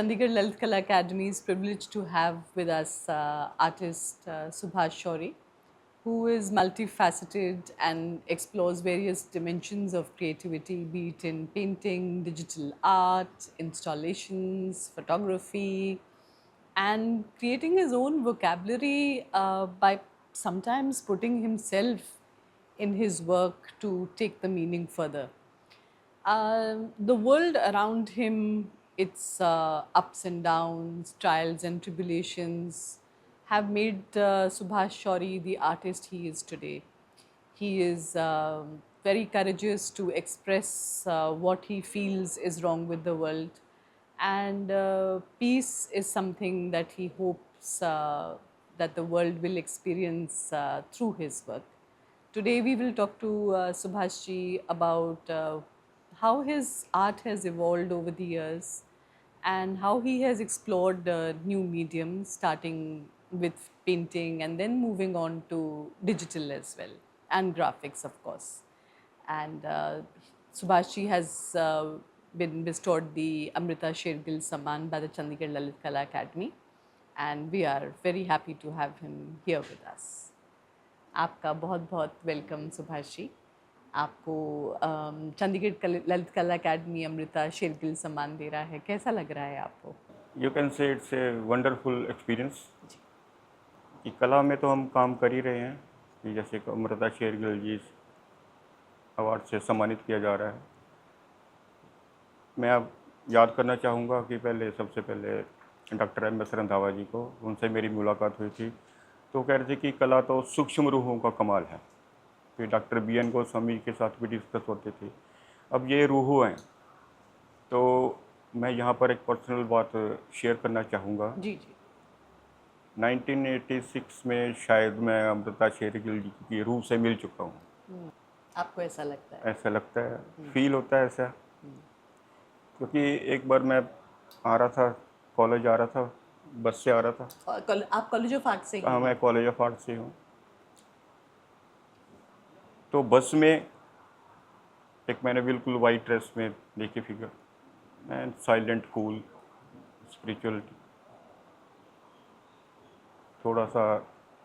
Chandigarh Lalit Kala Academy is privileged to have with us artist Subhash Shori, who is multifaceted and explores various dimensions of creativity, be it in painting, digital art, installations, photography, and creating his own vocabulary by sometimes putting himself in his work to take the meaning further. The world around him, its ups and downs, trials and tribulations, have made Subhash Shori the artist he is today. He is very courageous to express what he feels is wrong with the world. And peace is something that he hopes that the world will experience through his work. Today, we will talk to Subhash ji about how his art has evolved over the years and how he has explored new mediums, starting with painting and then moving on to digital as well, and graphics, of course. And Subhash ji has been bestowed the Amrita Shergill Samman by the Chandigarh Lalit Kala Academy, and we are very happy to have him here with us. आपका बहुत बहुत welcome Subhash ji. आपको चंडीगढ़ ललित कला academy Amrita Shergill सम्मान दे रहा है, कैसा लग रहा है आपको? You can say it's a wonderful experience. कि कला में तो हम काम कर ही रहे हैं कि जैसे कि अमृता शेरगिल जी अवार्ड से सम्मानित किया जा रहा है। मैं अब याद करना चाहूँगा कि सबसे पहले डॉक्टर एम.एस. रंधावा जी को, उनसे मेरी मुलाकात हुई थी। तो कह रहे थे कि कला तो सूक्ष्म रूहों का कमाल है। फिर डॉक्टर बी.एन. गोस्वामी के साथ भी डिस्कस होते थे। अब ये रूह हैं, तो मैं यहाँ पर एक पर्सनल बात शेयर करना चाहूँगा। जी जी। 1986 में शायद मैं अमृता शेरगिल जी की रूह से मिल चुका हूँ। आपको ऐसा लगता है? ऐसा लगता है, फील होता है ऐसा। क्योंकि एक बार मैं आ रहा था, कॉलेज आ रहा था, बस से आ रहा था। आप कॉलेज ऑफ आर्ट से ही? हाँ, मैं कॉलेज ऑफ आर्ट से हूँ। तो बस में एक मैंने बिल्कुल वाइट ड्रेस में देखी figure, and silent, cool, spirituality. थोड़ा सा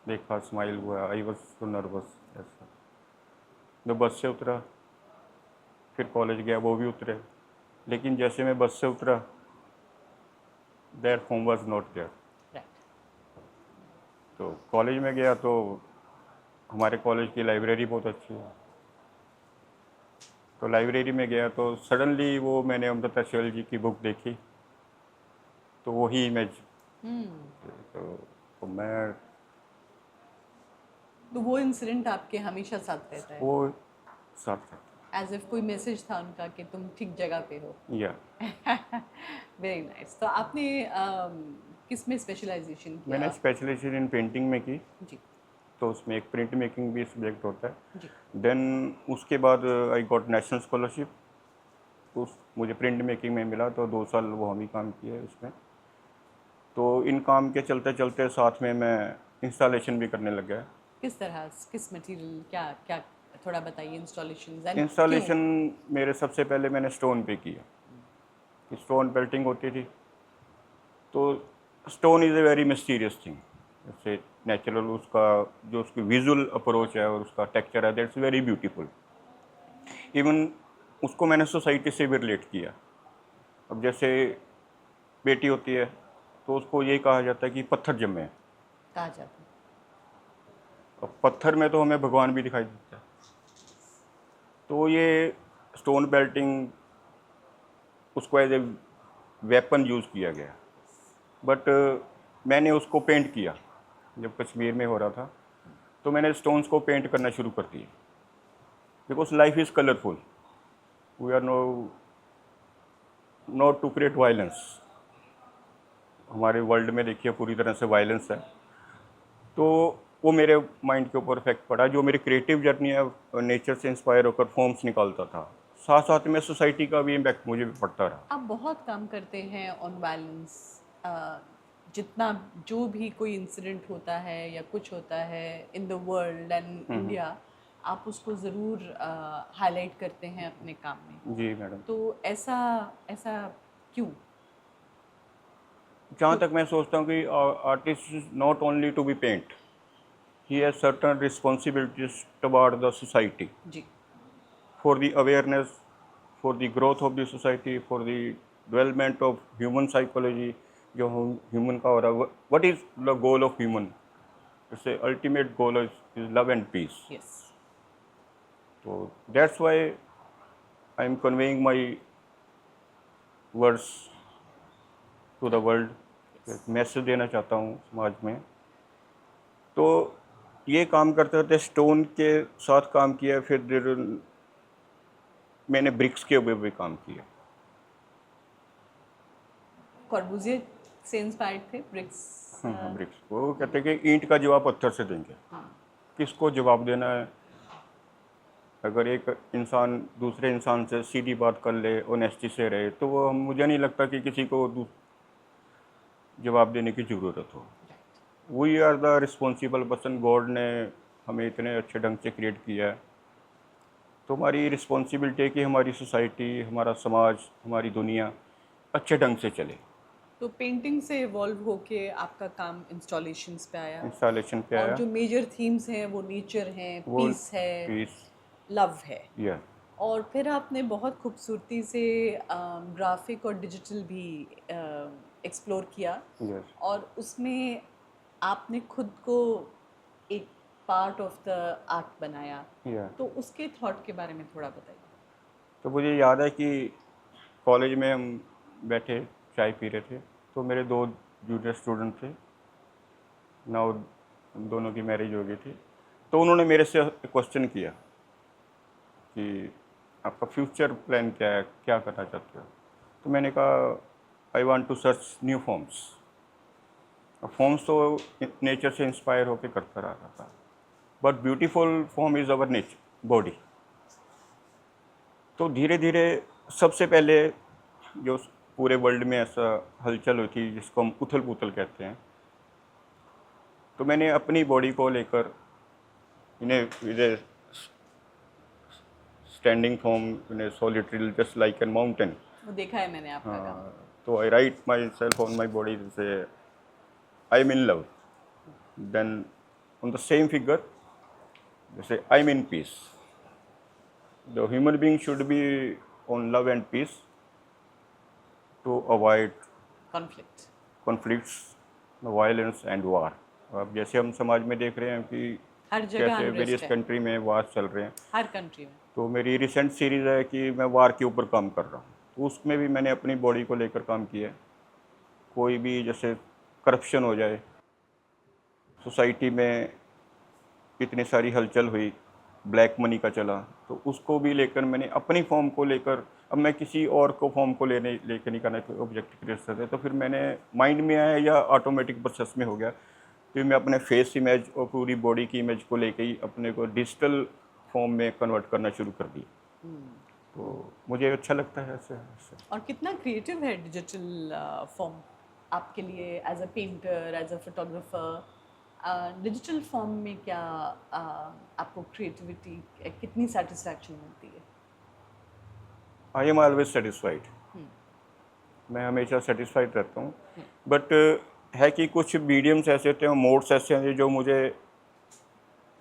देखा, स्माइल हुआ, आई वॉज सो नर्वस ऐसा। मैं बस से उतरा, फिर कॉलेज गया, वो भी उतरे। लेकिन जैसे मैं बस से उतरा, there home was not there. तो कॉलेज में गया तो हमारे कॉलेज की लाइब्रेरी बहुत अच्छी है। तो लाइब्रेरी में गया तो सडनली वो मैंने अमृता शेरगिल जी की बुक देखी, तो वही इमेज। तो मैं, तो वो इंसिडेंट आपके हमेशा साथ रहता है? वो साथ एज इफ कोई मैसेज था उनका कि तुम ठीक जगह पे हो। या वेरी नाइस। तो आपने किस में स्पेशलाइजेशन किया? मैंने स्पेशलाइजेशन इन पेंटिंग में की। जी तो उसमें एक प्रिंट मेकिंग भी सब्जेक्ट होता है। जी। देन उसके बाद आई गॉट नेशनल स्कॉलरशिप। मुझे प्रिंट मेकिंग में मिला, तो 2 साल वो हम ही काम किए उसमें। तो इन काम के चलते चलते साथ में मैं इंस्टॉलेशन भी करने लग गया। किस तरह, किस मटेरियल, क्या क्या, थोड़ा बताइए। इंस्टॉलेशन मेरे सबसे पहले मैंने स्टोन पे किया। स्टोन पेल्टिंग होती थी। तो stone is a very mysterious thing. जैसे नेचुरल उसका जो उसकी विजुअल अप्रोच है और उसका टेक्सचर है, दैट्स वेरी ब्यूटीफुल। इवन उसको मैंने सोसाइटी से भी रिलेट किया। अब जैसे बेटी होती है तो उसको ये कहा जाता है कि पत्थर जमे हैं। कहा जाता है। अब पत्थर में तो हमें भगवान भी दिखाई देता है। तो ये स्टोन बेल्टिंग, उसको एज ए वेपन यूज़ किया गया। बट मैंने उसको पेंट किया। जब कश्मीर में हो रहा था तो मैंने स्टोन्स को पेंट करना शुरू कर दिया, because life is colourful. We are not to create violence. हमारे वर्ल्ड में देखिए पूरी तरह से वायलेंस है। तो वो मेरे माइंड के ऊपर इफेक्ट पड़ा। जो मेरी क्रिएटिव जर्नी है, नेचर से इंस्पायर होकर फॉर्म्स निकालता था, साथ साथ में सोसाइटी का भी इम्पैक्ट मुझे भी पड़ता रहा। आप बहुत काम करते हैं ऑन वायलेंस। जितना जो भी कोई इंसिडेंट होता है या कुछ होता है in the world and India, आप उसको ज़रूर हाईलाइट करते हैं अपने काम में। जी मैडम। तो ऐसा ऐसा क्यों? जहाँ तक मैं सोचता हूँ कि artist is not only to be paint, he has certain responsibilities toward the society, जी for the awareness, for the growth of the society, for the development of human psychology, जो human का हो रहा है, what is the goal of human? जैसे ultimate goal is love and peace. Yes So that's why I am conveying my words to the world, एक message देना चाहता हूँ समाज में। तो ये काम करते करते स्टोन के साथ काम किया, फिर मैंने ब्रिक्स के ऊपर भी काम किया। कॉर्बुजिए से इंस्पायर्ड थे ब्रिक्स। ब्रिक्स, वो कहते हैं कि ईंट का जवाब पत्थर से देंगे, किसको जवाब देना है। अगर एक इंसान दूसरे इंसान से सीधी बात कर ले, ऑनेस्टी से रहे, तो वो मुझे नहीं लगता कि किसी को जवाब देने की ज़रूरत हो। We are the responsible person, God ने हमें इतने अच्छे ढंग से क्रिएट किया है, तो हमारी रिस्पॉन्सिबिलिटी है कि हमारी सोसाइटी, हमारा समाज, हमारी दुनिया अच्छे ढंग से चले। तो पेंटिंग से इवॉल्व होके आपका काम इंस्टॉलेशंस पे आया, इंस्टॉलेशन पे और आया, जो मेजर थीम्स हैं वो नेचर हैं, वो पीस है, पीस, लव है, या और फिर आपने बहुत खूबसूरती से ग्राफिक और डिजिटल भी एक्सप्लोर किया, यस। और उसमें आपने खुद को एक पार्ट ऑफ द आर्ट बनाया। या तो उसके थॉट के बारे में थोड़ा बताइए। तो मुझे याद है कि कॉलेज में हम बैठे चाय पी रहे थे, तो मेरे दो जूनियर स्टूडेंट थे, नाउ दोनों की मैरिज हो गई थी। तो उन्होंने मेरे से क्वेश्चन किया कि आपका फ्यूचर प्लान क्या है, क्या करना चाहते हो। तो मैंने कहा I want to search new forms. Forms तो नेचर से इंस्पायर होकर करता रहा था, but beautiful form is our nature body. तो धीरे धीरे सबसे पहले जो पूरे वर्ल्ड में ऐसा हलचल हुई थी जिसको हम उथल पुथल कहते हैं, तो मैंने अपनी बॉडी को लेकर इन्हें स्टैंडिंग फॉर्म, इन्हें solitary just like an mountain. वो देखा है मैंने आपका काम। तो I write myself on my body से I am in love, then on the same figure जैसे I am in peace. The human being should be on love and peace to avoid conflicts, violence and war। अब जैसे हम समाज में देख रहे हैं कि हर जगह कैसे unrest वेरियस है, कंट्री में वार चल रहे हैं, हर कंट्री में। तो मेरी रिसेंट सीरीज़ है कि मैं वार के ऊपर काम कर रहा हूँ, तो उसमें भी मैंने अपनी बॉडी को लेकर काम किया है। कोई भी जैसे करप्शन हो जाए, सोसाइटी में इतनी सारी हलचल हुई, ब्लैक मनी का चला, तो उसको भी लेकर मैंने अपनी फॉर्म को लेकर, अब मैं किसी और को फॉर्म को लेकर नहीं करना, ऑब्जेक्ट क्रिएट करते, तो फिर मैंने माइंड में आया या ऑटोमेटिक प्रोसेस में हो गया, फिर मैं अपने फेस इमेज और पूरी बॉडी की इमेज को लेकर ही अपने को डिजिटल फॉर्म में कन्वर्ट करना शुरू कर दिया। तो मुझे अच्छा लगता है ऐसे। और कितना क्रिएटिव है डिजिटल फॉर्म आपके लिए, as a painter, as a photographer. Digital form में क्या आपको क्रिएटिविटी, कितनी सेटिस्फैक्शन मिलती है? आई एम ऑलवेज सेटिस्फाइड, मैं हमेशा सेटिस्फाइड रहता हूँ, बट है कि कुछ मीडियम्स ऐसे होते हैं, मोड्स ऐसे हैं जो मुझे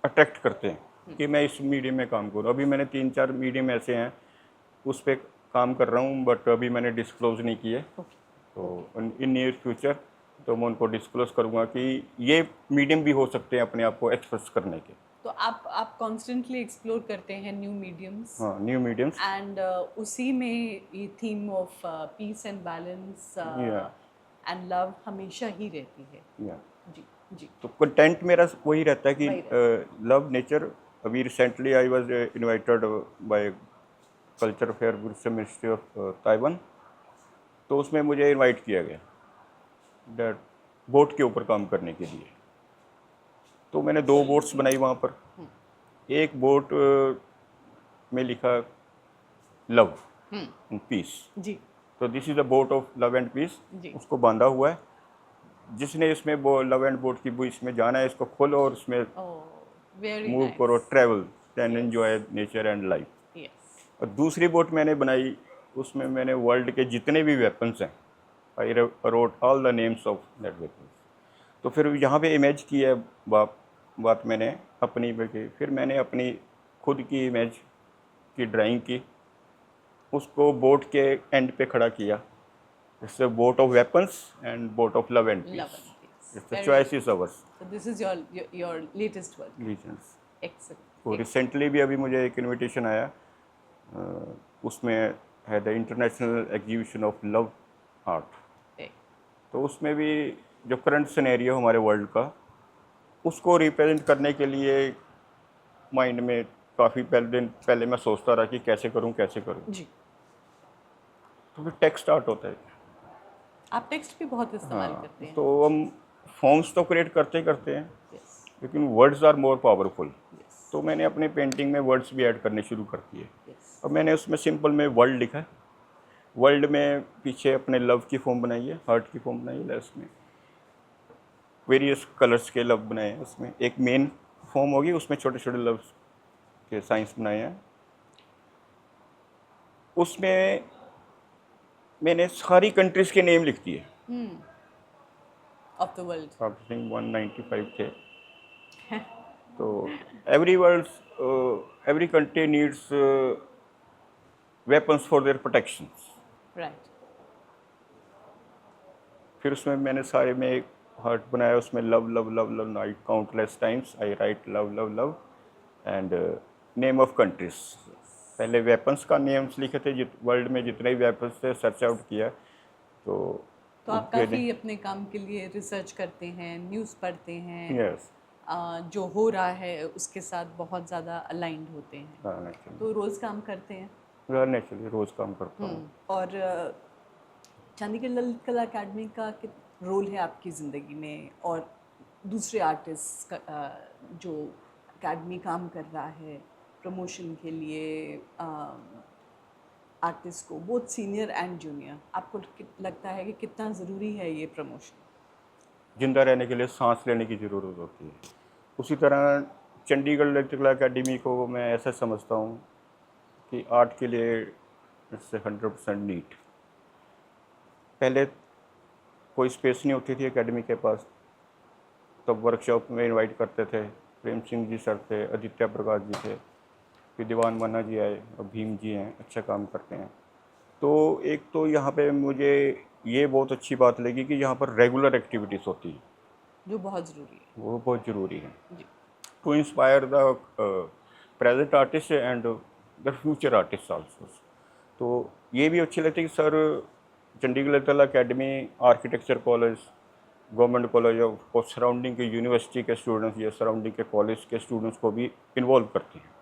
अट्रैक्ट करते हैं कि मैं इस मीडियम में काम करूँ। अभी मैंने 3-4 मीडियम ऐसे हैं उस पर काम कर रहा हूँ, बट अभी मैंने डिस्क्लोज नहीं किए। तो इन नियर फ्यूचर तो मैं उनको डिस्क्लोज करूँगा कि ये मीडियम भी हो सकते हैं अपने आप को एक्सप्रेस करने के। तो आप कॉन्स्टेंटली एक्सप्लोर करते हैं न्यू मीडियम्स, हाँ, न्यू मीडियम्स, एंड उसी में ये theme of peace and balance and love हमेशा ही रहती है। जी जी। तो कंटेंट मेरा वही रहता है कि वही लव नेचर। अभी recently I was invited by culture affair ministry of Taiwan, तो उसमें मुझे इनवाइट किया गया दैट बोट के ऊपर काम करने के लिए। तो मैंने 2 बोट्स बनाई वहाँ पर। एक बोट में लिखा लव एंड पीस, जी तो this is the boat of love and peace. जी। उसको बांधा हुआ है, जिसने इसमें वो लव एंड बोट की इसमें जाना है, इसको खोलो और इसमें वेरी मूव करो, travel, then enjoy nature and life. Yes. और दूसरी बोट मैंने बनाई, उसमें मैंने वर्ल्ड के जितने भी वेपन्स हैं I wrote all the names of that weapons. तो फिर यहाँ पे इमेज की है बात मैंने अपनी पे की। फिर मैंने अपनी खुद की इमेज की ड्राइंग की, उसको बोट के एंड पे खड़ा किया। It's a boat of weapons and boat of love and Love peace. and peace. It's the Very choice nice. Is ours. So this is your latest work. Reasons. Excellent. तो recently भी अभी मुझे एक invitation आया, उसमें है the international exhibition of love art. Okay. तो उसमें भी जो करंट सिनेरियो हमारे वर्ल्ड का, उसको रिप्रेजेंट करने के लिए माइंड में काफ़ी पहले मैं सोचता रहा कि कैसे करूं। जी, तो फिर टेक्स्ट आर्ट होता है। आप टेक्स्ट भी बहुत इस्तेमाल हाँ, करते हैं. तो हम फॉर्म्स तो क्रिएट करते ही करते हैं, Yes. लेकिन words are more powerful. Yes. तो मैंने अपनी पेंटिंग में वर्ड्स भी ऐड करने शुरू कर दिए। Yes. अब मैंने उसमें सिंपल में वर्ल्ड लिखा है। वर्ल्ड में पीछे अपने लव की फॉर्म बनाई है, हार्ट की फॉर्म बनाई है, उसमें वेरियस कलर्स के लव बनाए हैं। उसमें एक मेन फॉर्म होगी, उसमें छोटे छोटे लव के साइंस बनाए हैं। उसमें मैंने सारी कंट्रीज़ के नेम लिख दिए। Of the world. I think 195 थे। तो every country needs weapons for their protections. Right. फिर उसमें मैंने सारे में एक हार्ट बनाया, उसमें love love love love night countless times I right love love love and name of countries. पहले वेपन्स का नेम्स लिखे थे, वर्ल्ड में जितने भी वेपन्स थे सर्च आउट किया। तो आप काफ़ी अपने काम के लिए रिसर्च करते हैं, न्यूज़ पढ़ते हैं, यस, जो हो रहा है उसके साथ बहुत ज़्यादा अलाइंड होते हैं, तो रोज़ काम करते हैं. नेचुरली रोज़ काम करता हूँ। और चंडीगढ़ ललित कला अकेडमी का रोल है आपकी ज़िंदगी में, और दूसरे आर्टिस्ट का जो अकेडमी काम कर रहा है प्रमोशन के लिए आर्टिस्ट को, बोथ सीनियर एंड जूनियर, आपको लगता है कि कितना ज़रूरी है ये प्रमोशन? जिंदा रहने के लिए सांस लेने की ज़रूरत होती है। उसी तरह चंडीगढ़ ललित कला अकेडमी को मैं ऐसा समझता हूँ कि आर्ट के लिए इट्स 100% नीट। पहले कोई स्पेस नहीं होती थी एकेडमी के पास, तब वर्कशॉप में इनवाइट करते थे। प्रेम सिंह जी सर थे, आदित्य प्रकाश जी थे, फिर दीवान मन्ना जी आए, और भीम जी हैं, अच्छा काम करते हैं। तो एक तो यहाँ पे मुझे ये बहुत अच्छी बात लगी कि यहाँ पर रेगुलर एक्टिविटीज़ होती है, जो बहुत ज़रूरी है. वो बहुत ज़रूरी है जी. To inspire the present artist and the future artist also. तो ये भी अच्छी लगती है कि सर चंडीगढ़ ललित कला academy, architecture college, government college और सराउंडिंग के यूनिवर्सिटी के स्टूडेंट्स या सराउंडिंग के कॉलेज के स्टूडेंट्स को भी इन्वॉल्व करती हैं।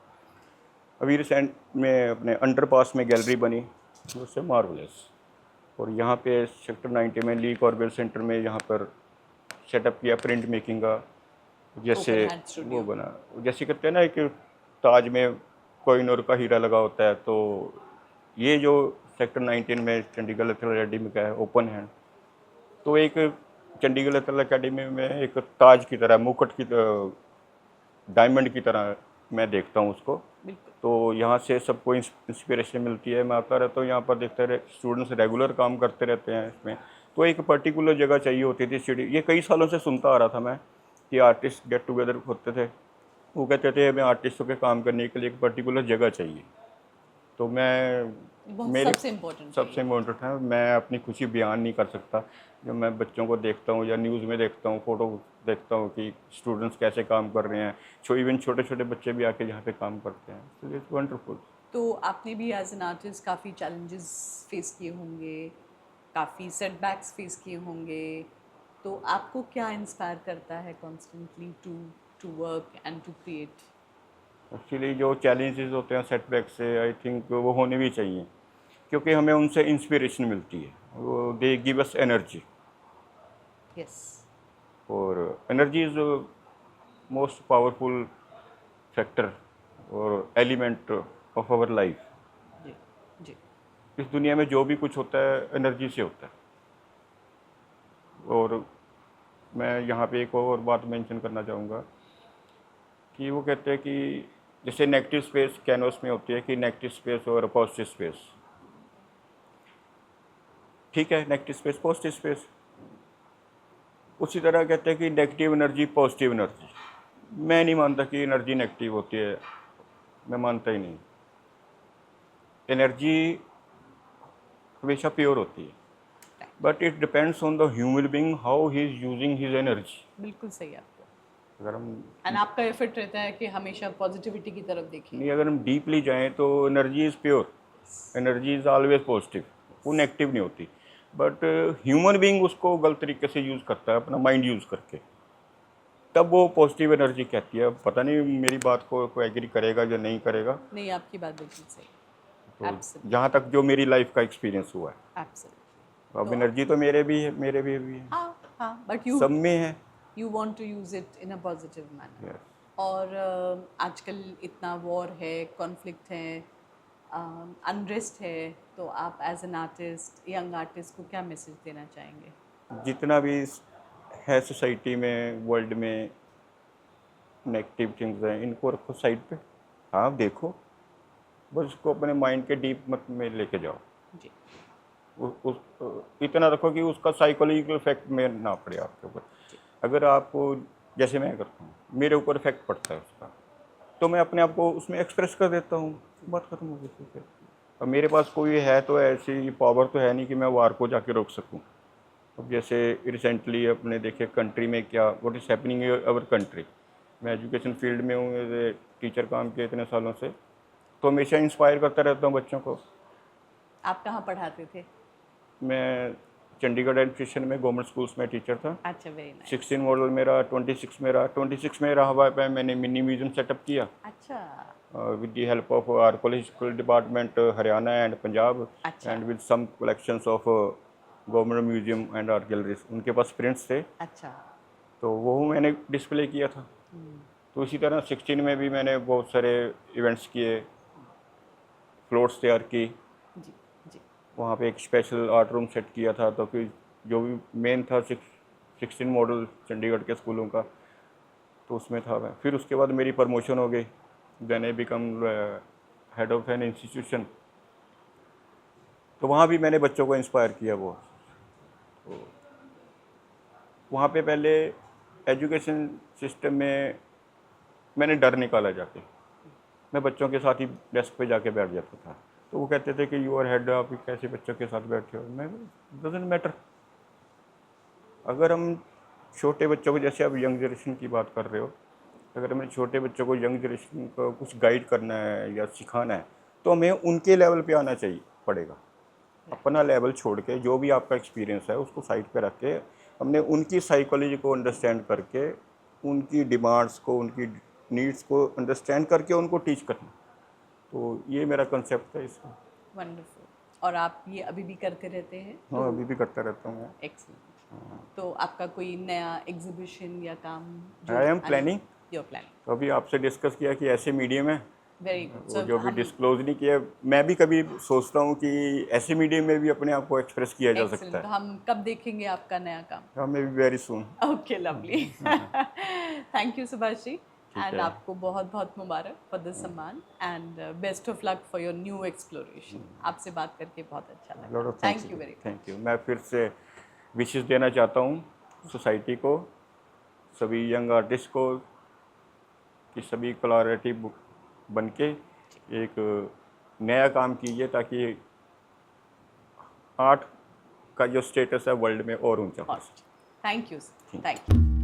अभी रिसेंट में अपने अंडरपास में गैलरी बनी, उससे मार्वलेस। और यहाँ पे सेक्टर 90 में ली कॉर्बेल सेंटर में यहाँ पर सेटअप किया प्रिंट मेकिंग का। जैसे Open Hand Studio. वो बना, जैसे कहते हैं ना कि ताज में कोहिनूर का हीरा लगा होता है, तो ये जो सेक्टर 19 में चंडीगढ़ ललित कला अकेडमी का है ओपन हैंड, तो एक चंडीगढ़ ललित कला अकेडमी में एक ताज की तरह, मुकुट की डायमंड की तरह मैं देखता हूँ उसको। बिल्कुल. तो यहाँ से सबको इंस्पिरेशन मिलती है। मैं आता रहता हूँ यहाँ पर, देखते रहे स्टूडेंट्स रेगुलर काम करते रहते हैं इसमें। तो एक पर्टिकुलर जगह चाहिए होती थी सिटी। ये कई सालों से सुनता आ रहा था मैं कि आर्टिस्ट गेट टुगेदर होते थे, वो कहते थे हमें आर्टिस्टों के काम करने के लिए एक पर्टिकुलर जगह चाहिए। तो मैं सबसे इम्पोर्टेंट है, मैं अपनी खुशी बयान नहीं कर सकता जब मैं बच्चों को देखता हूँ या न्यूज़ में देखता हूँ, फ़ोटो देखता हूँ कि स्टूडेंट्स कैसे काम कर रहे हैं। इवन छोटे छोटे बच्चे भी आके यहाँ पे काम करते हैं, तो इट्स वंडरफुल। तो आपने भी एज एन आर्टिस्ट काफ़ी चैलेंजेस फेस किए होंगे, काफ़ी सेटबैक्स फेस किए होंगे, तो आपको क्या इंस्पायर करता है constantly to work and to create? Actually जो चैलेंजेस होते हैं सेटबैक से, आई थिंक वो होने भी चाहिए, क्योंकि हमें उनसे इंस्पिरेशन मिलती है। वो they give us energy, yes. और energy is most powerful factor और एलिमेंट ऑफ आवर लाइफ। जी. जी. इस दुनिया में जो भी कुछ होता है एनर्जी से होता है। और मैं यहाँ पे एक और बात मेंशन करना चाहूँगा कि वो कहते हैं कि जैसे नेगेटिव स्पेस कैनवस में होती है कि नेगेटिव स्पेस और पॉजिटिव स्पेस। ठीक है, नेगेटिव स्पेस पॉजिटिव स्पेस। उसी तरह कहते हैं कि नेगेटिव एनर्जी पॉजिटिव एनर्जी। मैं नहीं मानता कि एनर्जी नेगेटिव होती है, मैं मानता ही नहीं। एनर्जी हमेशा प्योर होती है, but it depends on the human being how he is using his energy. बिल्कुल सही आपको। अगर हम एंड आपका एफर्ट रहता है कि हमेशा पॉजिटिविटी की तरफ देखिए। नहीं, अगर हम डीपली जाएं तो energy is pure, energy is always positive, वो नेगेटिव नहीं होती। बट ह्यूमन बीइंग उसको गलत तरीके से यूज़ करता है, अपना माइंड यूज़ करके, तब वो पॉजिटिव एनर्जी कहती है। अब पता नहीं मेरी बात को कोई एग्री करेगा या नहीं करेगा। नहीं, आपकी बात बिल्कुल सही। तो एब्सोल्युटली, जहाँ तक जो मेरी लाइफ का एक्सपीरियंस हुआ है, एब्सोल्युटली। अब एनर्जी तो मेरे भी है, मेरे भी है, हाँ हाँ, बट सब में है। You want to use it in a positive manner. Yes. और आजकल इतना वॉर है, कॉन्फ्लिक्ट है, अनरेस्ट है, तो आप as an artist, young artist को क्या मैसेज देना चाहेंगे? जितना भी है सोसाइटी में, वर्ल्ड में नेगेटिव थिंग्स हैं, इनको रखो साइड पे। हाँ देखो, बस उसको अपने माइंड के डीप मत में लेके जाओ। जी, इतना रखो कि उसका साइकोलॉजिकल इफेक्ट में ना पड़े आपके ऊपर। अगर आपको, जैसे मैं करता हूँ, मेरे ऊपर इफेक्ट पड़ता है उसका, तो मैं अपने आप को उसमें एक्सप्रेस कर देता हूँ, बात खत्म हो गई। फिर अब मेरे पास कोई है तो ऐसी पावर तो है नहीं कि मैं वार को जाके रोक सकूँ। अब जैसे रिसेंटली अपने देखे कंट्री में क्या what is happening in our country. मैं एजुकेशन फील्ड में हूँ, एज ए टीचर काम किया इतने सालों से, तो हमेशा इंस्पायर करता रहता हूँ बच्चों को। आप कहाँ पढ़ाते थे? मैं चंडीगढ़ एडमिशन में गवर्नमेंट स्कूल्स में टीचर था। अच्छा, वेरी नाइस। 16 मॉडल मेरा, 26 में रहा हुआ है। मैंने मिनी म्यूजियम सेटअप किया अच्छा with the help of archaeological department Haryana and Punjab, अच्छा and with some collections of government museum and art galleries। उनके पास प्रिंट्स थे, अच्छा। तो वो मैंने डिस्प्ले किया था। तो इसी तरह 16 में भी मैंने बहुत सारे इवेंट्स किए, फ्लोट्स तैयार की, जी जी। वहाँ पे एक स्पेशल आर्ट रूम सेट किया था। तो फिर जो भी मेन था 16 मॉडल चंडीगढ़ के स्कूलों का, तो उसमें था मैं। फिर उसके बाद मेरी प्रमोशन हो गई, then I become head of an institution. तो वहाँ भी मैंने बच्चों को इंस्पायर किया। वो तो वहाँ पे पहले एजुकेशन सिस्टम में मैंने डर निकाला जाके। मैं बच्चों के साथ ही डेस्क पे जाके बैठ जाता था, तो वो कहते थे कि यू आर हेड, आप कैसे बच्चों के साथ बैठे हो। मैं, डजेंट मैटर। अगर हम छोटे बच्चों को, जैसे आप यंग जनरेशन की बात कर रहे हो, अगर हमें छोटे बच्चों को, यंग जनरेशन को कुछ गाइड करना है या सिखाना है, तो हमें उनके लेवल पे आना चाहिए पड़ेगा। अपना लेवल छोड़ के जो भी आपका एक्सपीरियंस है उसको साइड पे रख के हमने उनकी साइकोलॉजी को अंडरस्टैंड करके, उनकी डिमांड्स को, उनकी नीड्स को अंडरस्टैंड करके उनको टीच करना। तो ये मेरा कंसेप्ट है इसका। वंडरफुल। और आप ये अभी भी करते रहते हैं? हाँ, अभी भी करता रहता हूँ मैं। एक्सीलेंट। तो आपका कोई नया एग्जीबिशन या काम? I am planning. Your planning. तो अभी आपसे डिस्कस किया कि ऐसे मीडियम है, वेरी गुड। वो जो भी डिस्क्लोज नहीं किया। मैं भी कभी सोचता हूँ कि ऐसे मीडियम में भी अपने आप को एक्सप्रेस किया जा सकता तो है। हम कब देखेंगे आपका नया काम? हाँ, may be very soon. Okay, lovely. Thank you Subhash ji, and है। आपको बहुत बहुत मुबारक फॉर द सम्मान, and best of luck for your new exploration. आपसे बात करके बहुत अच्छा लगा। Thank you very much. Thank you. मैं फिर से विशेष देना चाहता हूँ सोसाइटी को, सभी यंग आर्टिस्ट को, कि सभी कोलैबोरेटिव बन के एक नया काम कीजिए, ताकि आर्ट का जो स्टेटस है वर्ल्ड में और ऊंचा हो। Thank you. Thank you.